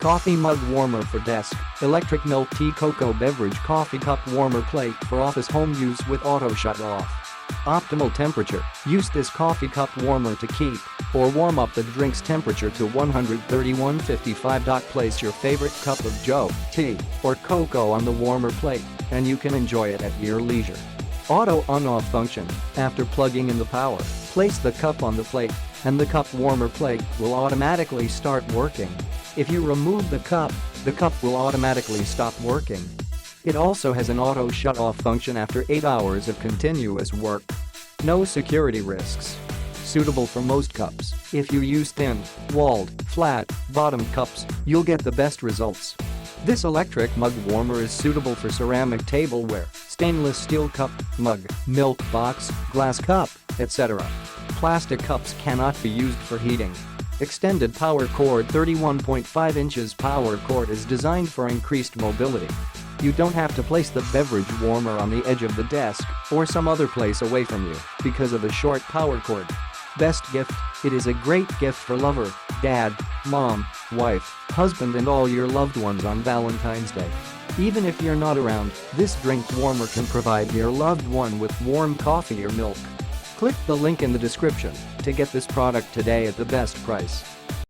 Coffee mug warmer for desk, electric milk tea cocoa beverage coffee cup warmer plate for office home use with auto shut off. Optimal temperature, use this coffee cup warmer to keep or warm up the drink's temperature to 131.55. Place your favorite cup of joe, tea, or cocoa on the warmer plate and you can enjoy it at your leisure. Auto on-off function, after plugging in the power, place the cup on the plate and the cup warmer plate will automatically start working. If you remove the cup will automatically stop working. It also has an auto shut-off function after 8 hours of continuous work. No security risks. Suitable for most cups. If you use thin, walled, flat, bottomed cups, you'll get the best results. This electric mug warmer is suitable for ceramic tableware, stainless steel cup, mug, milk box, glass cup, etc. Plastic cups cannot be used for heating. Extended power cord 31.5 inches power cord is designed for increased mobility. You don't have to place the beverage warmer on the edge of the desk or some other place away from you because of the short power cord. Best gift, it is a great gift for lover, dad, mom, wife, husband and all your loved ones on Valentine's Day. Even if you're not around, this drink warmer can provide your loved one with warm coffee or milk. Click the link in the description to get this product today at the best price.